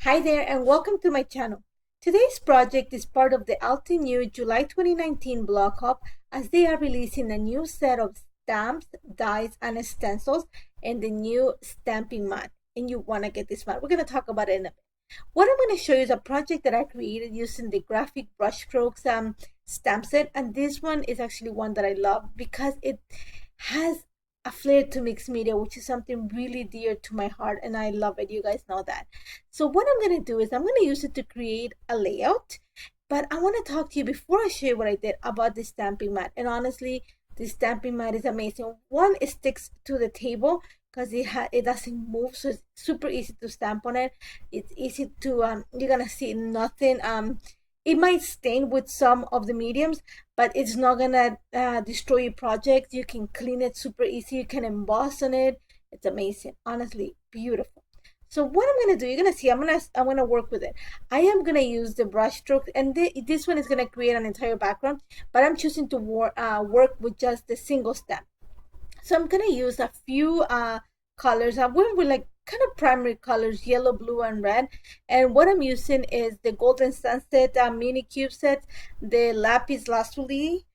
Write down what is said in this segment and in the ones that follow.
Hi there and welcome to my channel. Today's project is part of the Altenew July 2019 blog hop as they are releasing a new set of stamps, dies, and stencils and the new stamping mat. And you want to get this mat. We're going to talk about it in a bit. What I'm going to show you is a project that I created using the Graphic Brushstrokes stamp set. And this one is actually one that I love because it has a flair to mixed media, which is something really dear to my heart, and I love it. You guys know that. So what I'm going to do is I'm going to use it to create a layout, but I want to talk to you before I show you what I did about the stamping mat. And honestly, the stamping mat is amazing. One, it sticks to the table because it doesn't move, so it's super easy to stamp on it. It's easy to you're gonna see nothing. It might stain with some of the mediums, but it's not gonna destroy your project. You can clean it super easy. You can emboss on it. It's amazing, honestly, beautiful. So what I'm gonna do, you're gonna see, I'm gonna work with it. I am gonna use the brush stroke, and this one is gonna create an entire background, but I'm choosing to work with just the single stamp. So I'm gonna use a few colors. I went with like kind of primary colors, yellow, blue, and red. And what I'm using is the Golden Sunset mini cube set, the Lapis Lazuli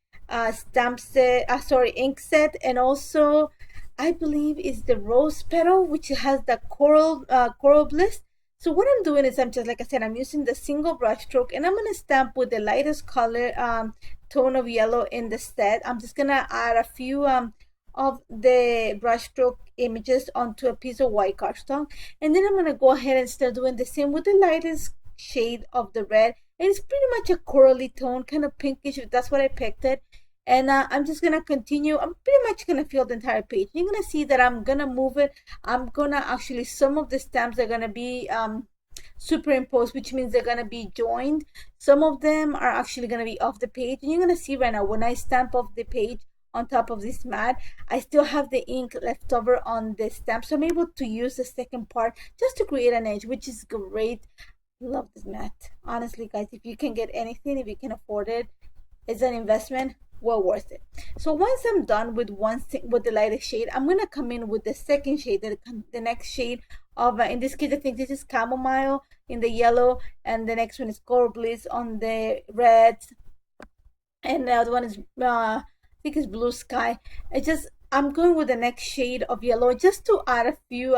stamp set, ink set, and also I believe is the Rose Petal, which has the coral bliss. So what I'm doing is I'm just, like I said, I'm using the single brush stroke, and I'm gonna stamp with the lightest color tone of yellow in the set. I'm just gonna add a few of the brushstroke images onto a piece of white cardstock, and then I'm going to go ahead and start doing the same with the lightest shade of the red. And it's pretty much a corally tone, kind of pinkish. That's what I picked it. And I'm just going to continue. I'm pretty much going to fill the entire page. You're going to see that I'm going to move it. I'm going to actually, some of the stamps are going to be superimposed, which means they're going to be joined. Some of them are actually going to be off the page. And you're going to see right now, when I stamp off the page on top of this mat, I still have the ink left over on the stamp, so I'm able to use the second part just to create an edge, which is great. Love this mat, honestly, guys. If you can get anything, if you can afford it, it's an investment well worth it. So once I'm done with with the lightest shade, I'm gonna come in with the second shade, the next shade of in this case I think this is chamomile in the yellow, and the next one is coral bliss on the red, and the other one is I think it's blue sky. I'm going with the next shade of yellow just to add a few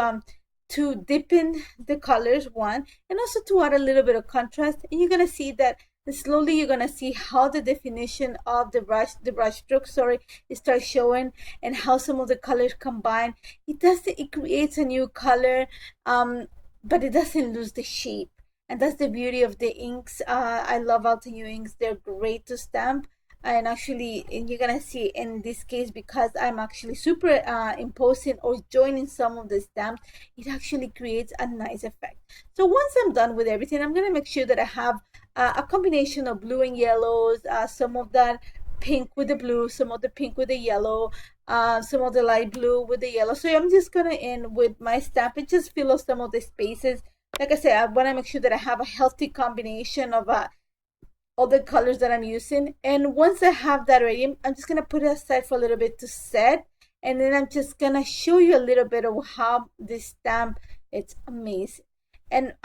to deepen the colors, one, and also to add a little bit of contrast. And you're gonna see that slowly you're gonna see how the definition of the brush stroke, it starts showing, and how some of the colors combine. It creates a new color, but it doesn't lose the shape. And that's the beauty of the inks. I love Altenew inks. They're great to stamp. And actually, and you're gonna see in this case, because I'm actually super imposing or joining some of the stamps, it actually creates a nice effect. So once I'm done with everything, I'm gonna make sure that I have a combination of blue and yellows, some of that pink with the blue, some of the pink with the yellow, some of the light blue with the yellow. So I'm just gonna end with my stamp and just fill up some of the spaces. Like I said, I want to make sure that I have a healthy combination of all the colors that I'm using. And once I have that ready, I'm just gonna put it aside for a little bit to set, and then I'm just gonna show you a little bit of how this stamp, it's amazing. And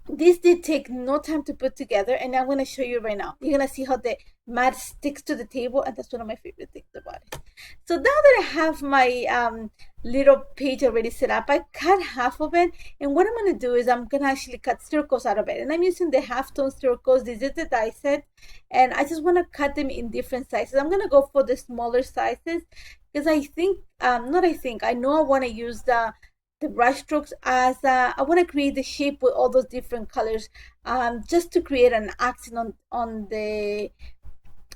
this did take no time to put together, and I'm gonna show you right now. You're gonna see how the mat sticks to the table, and that's one of my favorite things about it. So now that I have my little page already set up, I cut half of it, and what I'm gonna do is I'm gonna actually cut circles out of it, and I'm using the halftone circles. This is the die set, and I just want to cut them in different sizes. I'm gonna go for the smaller sizes because I know I want to use the brush strokes as I want to create the shape with all those different colors, just to create an accent on the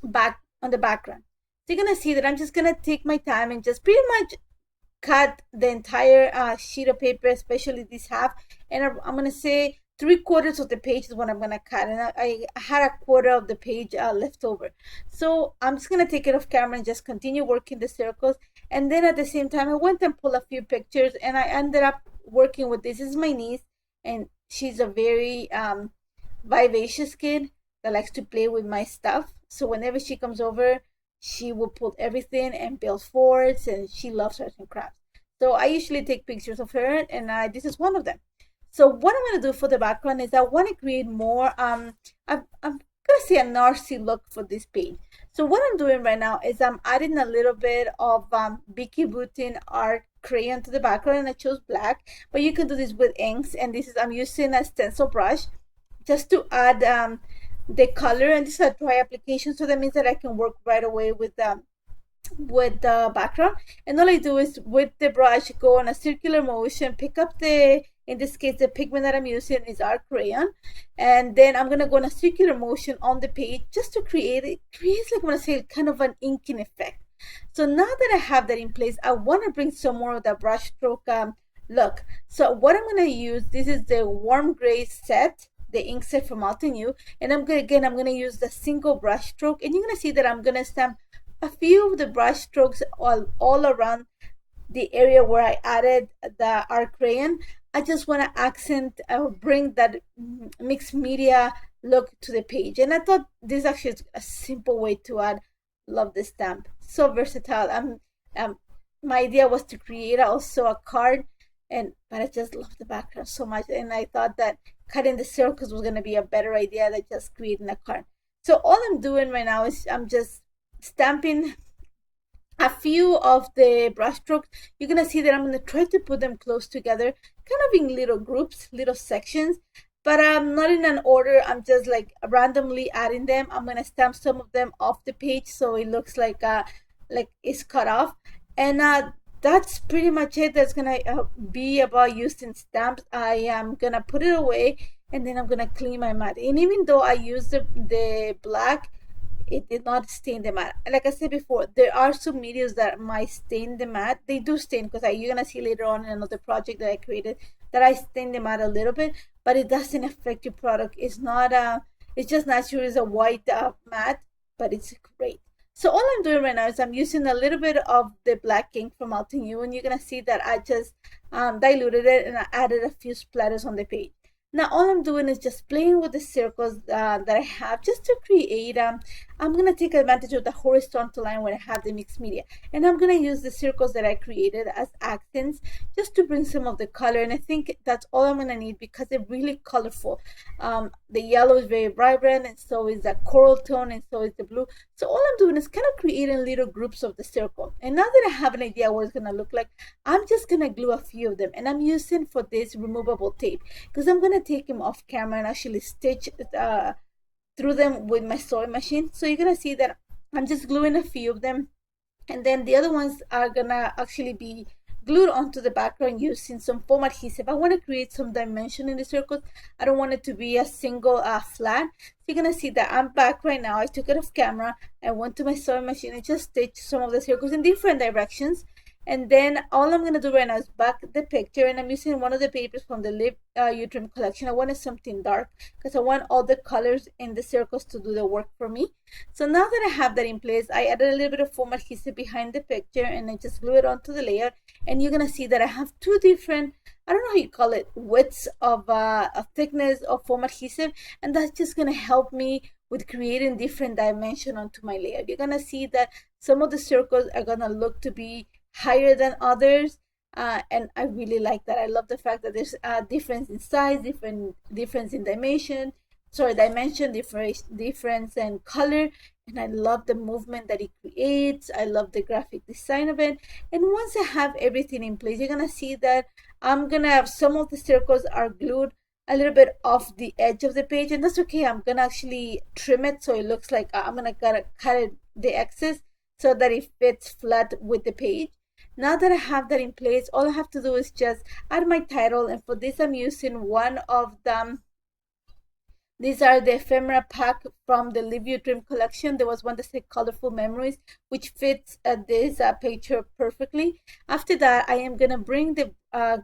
background. So you're gonna see that I'm just gonna take my time and just pretty much cut the entire sheet of paper, especially this half, and I'm gonna say 3/4 of the page is what I'm gonna cut, and I had a quarter of the page left over. So I'm just gonna take it off camera and just continue working the circles. And then at the same time, I went and pulled a few pictures, and I ended up working with this. This is my niece, and she's a very vivacious kid that likes to play with my stuff. So whenever she comes over, she will pull everything and build forts, and she loves arts and crafts. So I usually take pictures of her, and this is one of them. So what I'm going to do for the background is I want to create more, I'm going to say a narcy look for this page. So what I'm doing right now is I'm adding a little bit of Vicky Butin art crayon to the background, and I chose black, but you can do this with inks, and this is, I'm using a stencil brush just to add the color, and this is a dry application, so that means that I can work right away with the background. And all I do is with the brush go on a circular motion, pick up the, in this case the pigment that I'm using is art crayon, and then I'm gonna go on a circular motion on the page just to create it. Creates, like, I'm gonna say, kind of an inking effect. So now that I have that in place, I want to bring some more of that brush stroke look. So what I'm going to use, this is the warm gray set, the ink set from Altenew, and I'm going to use the single brush stroke, and you're going to see that I'm going to stamp a few of the brush strokes all around the area where I added the art crayon. I just want to accent, bring that mixed media look to the page, and I thought this actually is a simple way to add. Love this stamp, so versatile. My idea was to create also a card, but I just love the background so much, and I thought that cutting the circles was going to be a better idea than just creating a card. So all I'm doing right now is I'm just stamping a few of the brush strokes. You're going to see that I'm going to try to put them close together, kind of in little groups, little sections, but I'm not in an order. I'm just like randomly adding them. I'm going to stamp some of them off the page so it looks like it's cut off. And that's pretty much it. That's going to be about using stamps. I am going to put it away, and then I'm going to clean my mat. And even though I used the black, it did not stain the mat. Like I said before, there are some mediums that might stain the mat. They do stain, because you're going to see later on in another project that I created that I stained the mat a little bit, but it doesn't affect your product. It's not it's just natural. It's a white mat, but it's great. So all I'm doing right now is I'm using a little bit of the black ink from Altenew, and you're going to see that I just diluted it and I added a few splatters on the page. Now all I'm doing is just playing with the circles that I have, just to create, I'm going to take advantage of the horizontal line where I have the mixed media, and I'm going to use the circles that I created as accents just to bring some of the color. And I think that's all I'm going to need, because they're really colorful. The yellow is very vibrant, and so is that coral tone, and so is the blue. So all I'm doing is kind of creating little groups of the circle. And now that I have an idea what it's going to look like, I'm just going to glue a few of them, and I'm using for this removable tape, because I'm going to take them off camera and actually stitch through them with my sewing machine. So you're gonna see that I'm just gluing a few of them, and then the other ones are gonna actually be glued onto the background using some foam adhesive. I want to create some dimension in the circles. I don't want it to be a single flat. So you're gonna see that I'm back right now. I took it off camera. I went to my sewing machine and just stitched some of the circles in different directions. And then all I'm going to do right now is back the picture, and I'm using one of the papers from the Live You Dream collection. I wanted something dark because I want all the colors in the circles to do the work for me. So now that I have that in place, I added a little bit of foam adhesive behind the picture, and I just glue it onto the layer. And you're going to see that I have two different, I don't know how you call it, widths of a thickness of foam adhesive, and that's just going to help me with creating different dimension onto my layer. You're going to see that some of the circles are going to look to be higher than others, and I really like that. I love the fact that there's a difference in size, difference in dimension, difference in color, and I love the movement that it creates. I love the graphic design of it. And once I have everything in place, you're gonna see that I'm gonna have some of the circles are glued a little bit off the edge of the page, and that's okay. I'm gonna actually trim it so it looks like I'm gonna cut it, the excess, so that it fits flat with the page. Now that I have that in place, all I have to do is just add my title, and for this I'm using one of them. These are the ephemera pack from the Live Your Dream collection. There was one that said Colorful Memories, which fits this picture perfectly. After that, I am going to bring the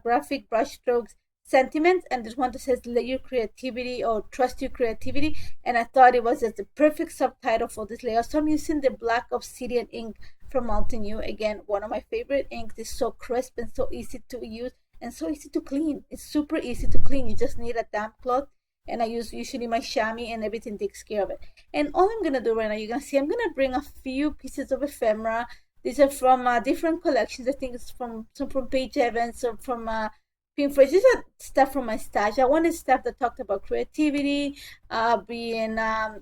Graphic Brushstrokes sentiments, and there's one that says Let Your Creativity or Trust Your Creativity, and I thought it was just the perfect subtitle for this layout. So I'm using the Black Obsidian ink from Altenew. Again, one of my favorite inks. It's so crisp and so easy to use and so easy to clean. It's super easy to clean. You just need a damp cloth, and I use usually my chamois, and everything takes care of it. And all I'm gonna do right now, you're gonna see I'm gonna bring a few pieces of ephemera. These are from different collections. I think it's from some from Paige Evans, some from Pinterest. These are stuff from my stash. I wanted stuff that talked about creativity, being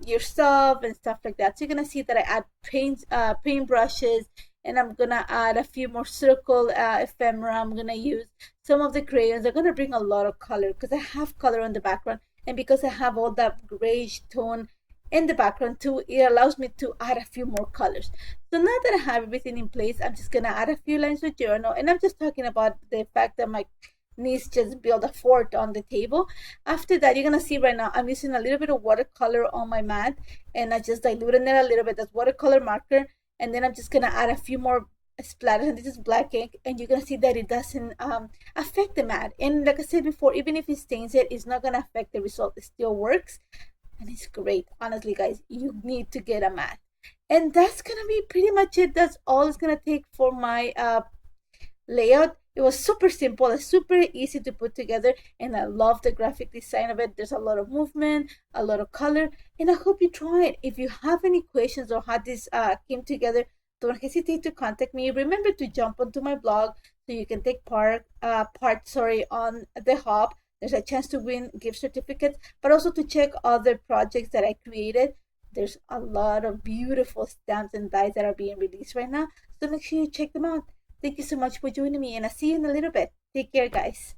yourself and stuff like that. So you're gonna see that I add paint brushes, and I'm gonna add a few more circle ephemera. I'm gonna use some of the crayons. I'm gonna bring a lot of color because I have color on the background, and because I have all that grayish tone in the background too, it allows me to add a few more colors. So now that I have everything in place, I'm just gonna add a few lines of journal, and I'm just talking about the fact that my niece just built a fort on the table. After that, you're gonna see right now I'm using a little bit of watercolor on my mat, and I just diluted it a little bit. That's watercolor marker, and then I'm just gonna add a few more splatters, and this is black ink, and you're gonna see that it doesn't affect the mat. And like I said before, even if it stains it, it's not gonna affect the result. It still works, and it's great. Honestly, guys, you need to get a mat. And that's gonna be pretty much it. That's all it's gonna take for my layout. It was super simple and super easy to put together, and I love the graphic design of it. There's a lot of movement, a lot of color, and I hope you try it. If you have any questions or how this came together, don't hesitate to contact me. Remember to jump onto my blog so you can take part on the hop. There's a chance to win gift certificates, but also to check other projects that I created. There's a lot of beautiful stamps and dies that are being released right now, so make sure you check them out. Thank you so much for joining me, and I'll see you in a little bit. Take care, guys.